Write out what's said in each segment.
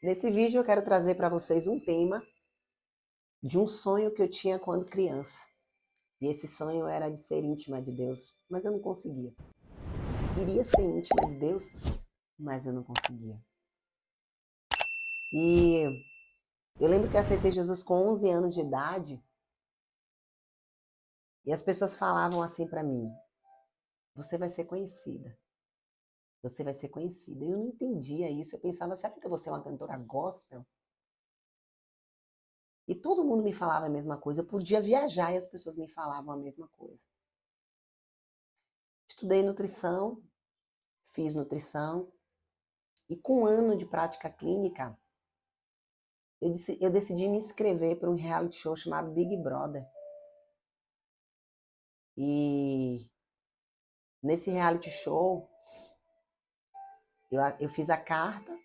Nesse vídeo eu quero trazer para vocês um tema de um sonho que eu tinha quando criança. E esse sonho era de ser íntima de Deus, mas eu não conseguia. Queria ser íntima de Deus, mas eu não conseguia. E eu lembro que eu aceitei Jesus com 11 anos de idade e as pessoas falavam assim para mim: você vai ser conhecida. Você vai ser conhecida. Eu não entendia isso. Eu pensava, será que eu vou ser uma cantora gospel? E todo mundo me falava a mesma coisa. Eu podia viajar e as pessoas me falavam a mesma coisa. Estudei nutrição, fiz nutrição e com 1 ano de prática clínica, eu decidi me inscrever para um reality show chamado Big Brother. E nesse reality show, eu fiz a carta,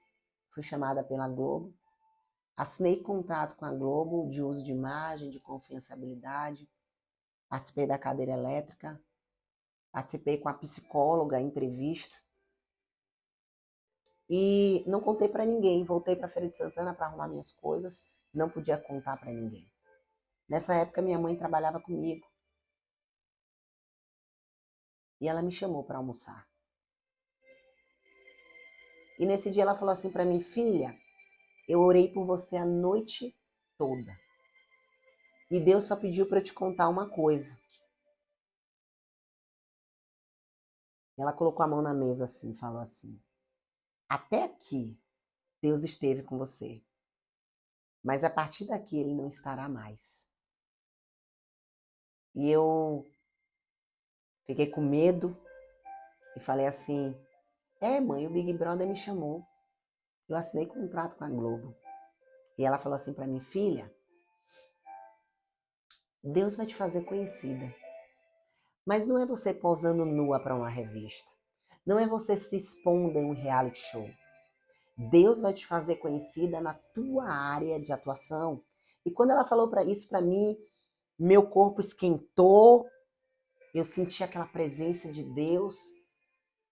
fui chamada pela Globo, assinei contrato com a Globo de uso de imagem, de confidencialidade, participei da cadeira elétrica, participei com a psicóloga, entrevista. E não contei para ninguém, voltei para Feira de Santana para arrumar minhas coisas, não podia contar para ninguém. Nessa época minha mãe trabalhava comigo e ela me chamou para almoçar. E nesse dia ela falou assim para mim: filha, eu orei por você a noite toda. E Deus só pediu para eu te contar uma coisa. Ela colocou a mão na mesa assim, falou assim: até aqui Deus esteve com você, mas a partir daqui ele não estará mais. E eu fiquei com medo e falei assim: mãe, o Big Brother me chamou. Eu assinei contrato com a Globo. E ela falou assim para mim: filha, Deus vai te fazer conhecida. Mas não é você posando nua para uma revista. Não é você se expondo em um reality show. Deus vai te fazer conhecida na tua área de atuação. E quando ela falou isso para mim, meu corpo esquentou, eu senti aquela presença de Deus,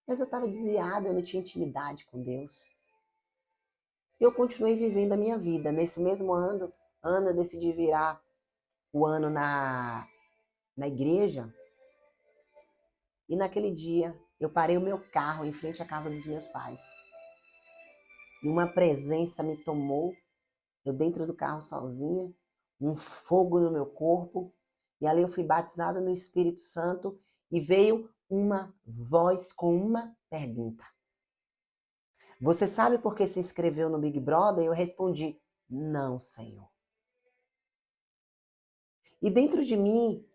mas eu estava desviada, eu não tinha intimidade com Deus. Eu continuei vivendo a minha vida. Nesse mesmo ano eu decidi virar o ano na igreja. E naquele dia, eu parei o meu carro em frente à casa dos meus pais. E uma presença me tomou, eu dentro do carro sozinha, um fogo no meu corpo. E ali eu fui batizada no Espírito Santo e veio uma voz com uma pergunta. Você sabe por que se inscreveu no Big Brother? Eu respondi: não, Senhor. E dentro de mim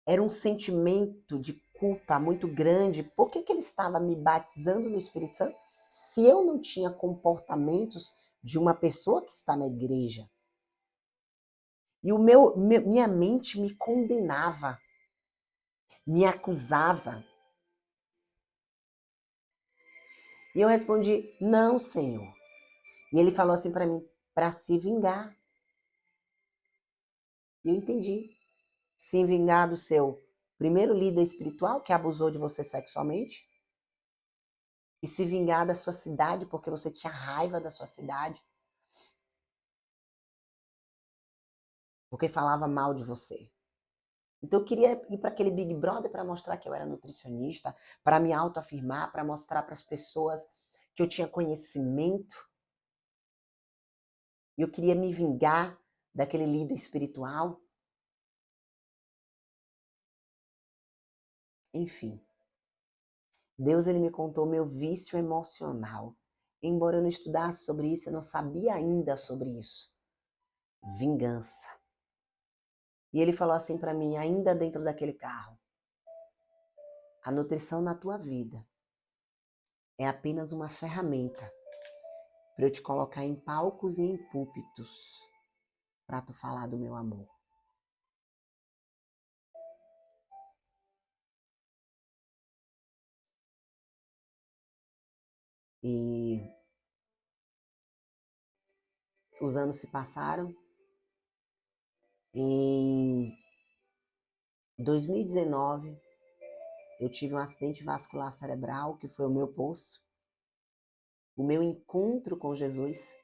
era um sentimento de culpa muito grande. Por que ele estava me batizando no Espírito Santo se eu não tinha comportamentos de uma pessoa que está na igreja? E minha mente me condenava, me acusava. E eu respondi: não, Senhor. E ele falou assim para mim: para se vingar. E eu entendi. Se vingar do seu primeiro líder espiritual que abusou de você sexualmente, e se vingar da sua cidade porque você tinha raiva da sua cidade, porque falava mal de você. Então eu queria ir para aquele Big Brother para mostrar que eu era nutricionista, para me autoafirmar, para mostrar para as pessoas que eu tinha conhecimento. E eu queria me vingar daquele líder espiritual. Enfim, Deus ele me contou meu vício emocional. Embora eu não estudasse sobre isso, eu não sabia ainda sobre isso. Vingança. E ele falou assim para mim, ainda dentro daquele carro: a nutrição na tua vida é apenas uma ferramenta para eu te colocar em palcos e em púlpitos para tu falar do meu amor. E os anos se passaram. Em 2019, eu tive um acidente vascular cerebral, que foi o meu poço. O meu encontro com Jesus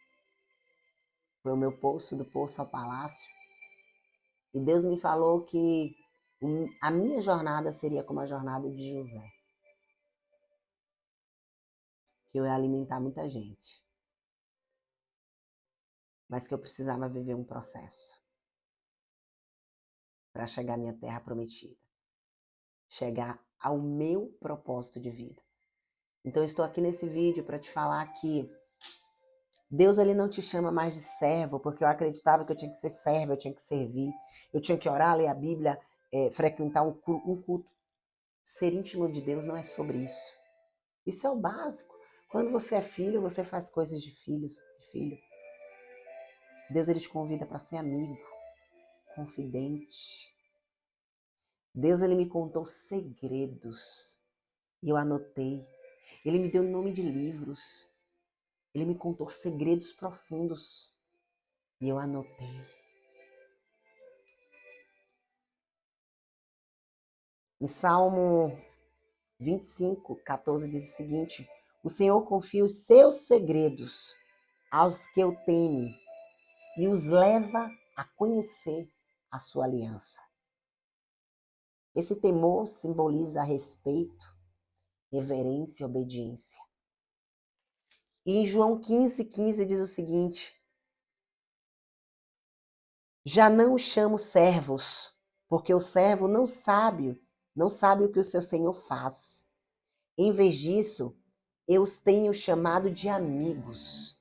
foi o meu poço, do poço ao palácio. E Deus me falou que a minha jornada seria como a jornada de José. Que eu ia alimentar muita gente. Mas que eu precisava viver um processo para chegar à minha terra prometida. Chegar ao meu propósito de vida. Então eu estou aqui nesse vídeo para te falar que Deus ele não te chama mais de servo, porque eu acreditava que eu tinha que ser servo, eu tinha que servir, eu tinha que orar, ler a Bíblia, frequentar um culto. Ser íntimo de Deus não é sobre isso. Isso é o básico. Quando você é filho, você faz coisas de filho. Deus ele te convida para ser amigo, confidente. Deus ele me contou segredos e eu anotei. Ele me deu nome de livros. Ele me contou segredos profundos e eu anotei. Em Salmo 25, 14 diz o seguinte: o Senhor confia os seus segredos aos que o temem e os leva a conhecer a sua aliança. Esse temor simboliza respeito, reverência e obediência. E em João 15 diz o seguinte: já não os chamo servos, porque o servo não sabe o que o seu senhor faz. Em vez disso, eu os tenho chamado de amigos,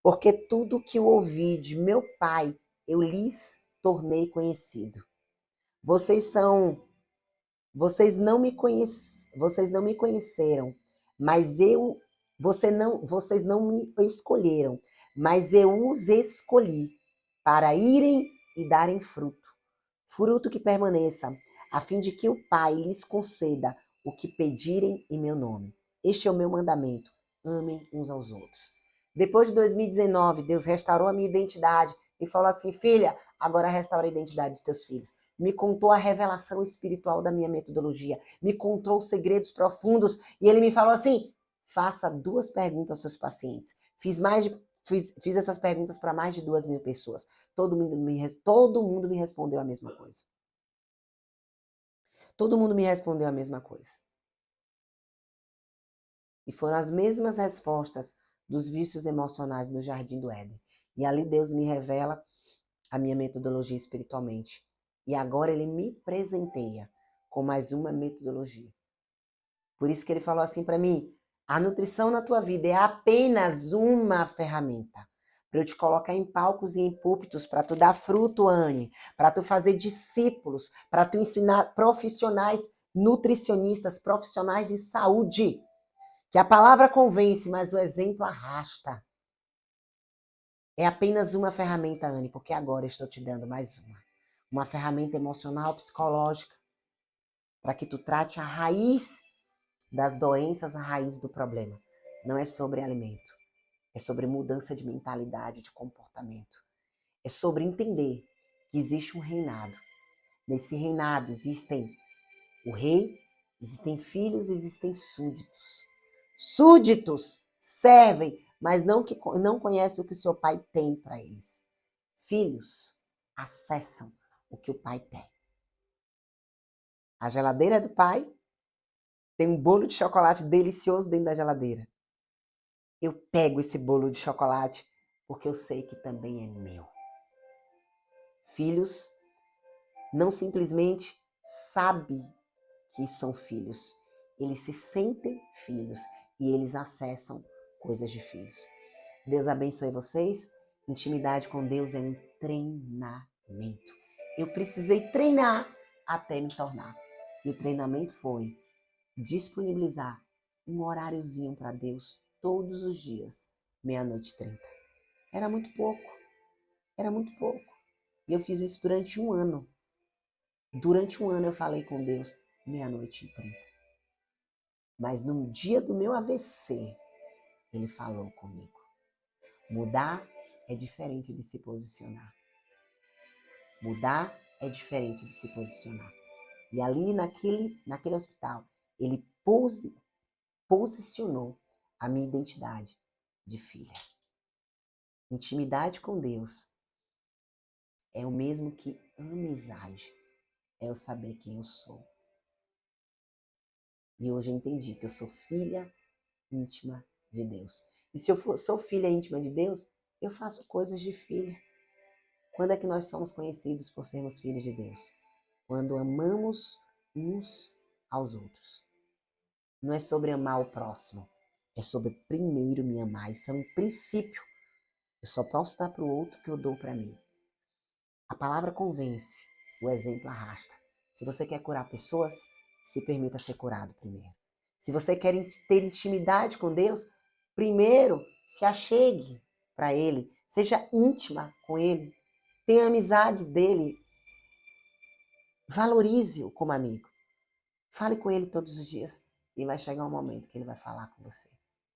porque tudo que eu ouvi de meu Pai, eu lhes tornei conhecido. Vocês não me conheceram, mas vocês não me escolheram, mas eu os escolhi para irem e darem fruto, fruto que permaneça, a fim de que o Pai lhes conceda o que pedirem em meu nome. Este é o meu mandamento: amem uns aos outros. Depois de 2019, Deus restaurou a minha identidade e falou assim: filha, agora restaura a identidade dos teus filhos. Me contou a revelação espiritual da minha metodologia, me contou segredos profundos e ele me falou assim: faça 2 perguntas aos seus pacientes. Fiz essas perguntas para mais de 2.000 pessoas. Todo mundo me respondeu a mesma coisa. Todo mundo me respondeu a mesma coisa. E foram as mesmas respostas dos vícios emocionais no Jardim do Éden. E ali Deus me revela a minha metodologia espiritualmente. E agora ele me presenteia com mais uma metodologia. Por isso que ele falou assim para mim: a nutrição na tua vida é apenas uma ferramenta para eu te colocar em palcos e em púlpitos, para tu dar fruto, Anne, para tu fazer discípulos, para tu ensinar profissionais nutricionistas, profissionais de saúde. Que a palavra convence, mas o exemplo arrasta. É apenas uma ferramenta, Anne, porque agora eu estou te dando mais uma. Uma ferramenta emocional, psicológica, para que tu trate a raiz das doenças, a raiz do problema. Não é sobre alimento, é sobre mudança de mentalidade, de comportamento. É sobre entender que existe um reinado. Nesse reinado existem o rei, existem filhos, existem súditos. Súditos servem, mas não conhecem o que o seu pai tem para eles. Filhos acessam o que o pai tem. A geladeira do pai tem um bolo de chocolate delicioso dentro da geladeira. Eu pego esse bolo de chocolate porque eu sei que também é meu. Filhos não simplesmente sabem que são filhos. Eles se sentem filhos e eles acessam coisas de filhos. Deus abençoe vocês. Intimidade com Deus é um treinamento. Eu precisei treinar até me tornar. E o treinamento foi disponibilizar um horáriozinho para Deus todos os dias, 00:30. Era muito pouco. E eu fiz isso durante um ano. Durante um ano eu falei com Deus 00:30. Mas no dia do meu AVC, ele falou comigo. Mudar é diferente de se posicionar. Mudar é diferente de se posicionar. E ali naquele hospital, ele posicionou a minha identidade de filha. Intimidade com Deus é o mesmo que amizade. É eu saber quem eu sou. E hoje eu entendi que eu sou filha íntima de Deus. E se eu sou filha íntima de Deus, eu faço coisas de filha. Quando é que nós somos conhecidos por sermos filhos de Deus? Quando amamos uns aos outros. Não é sobre amar o próximo. É sobre primeiro me amar. Isso é um princípio. Eu só posso dar para o outro o que eu dou para mim. A palavra convence, o exemplo arrasta. Se você quer curar pessoas, se permita ser curado primeiro. Se você quer ter intimidade com Deus, primeiro se achegue para Ele, seja íntima com Ele, tenha amizade dele, valorize-o como amigo. Fale com Ele todos os dias e vai chegar um momento que Ele vai falar com você.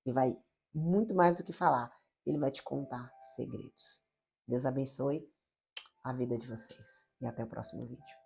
E vai, muito mais do que falar, Ele vai te contar segredos. Deus abençoe a vida de vocês. E até o próximo vídeo.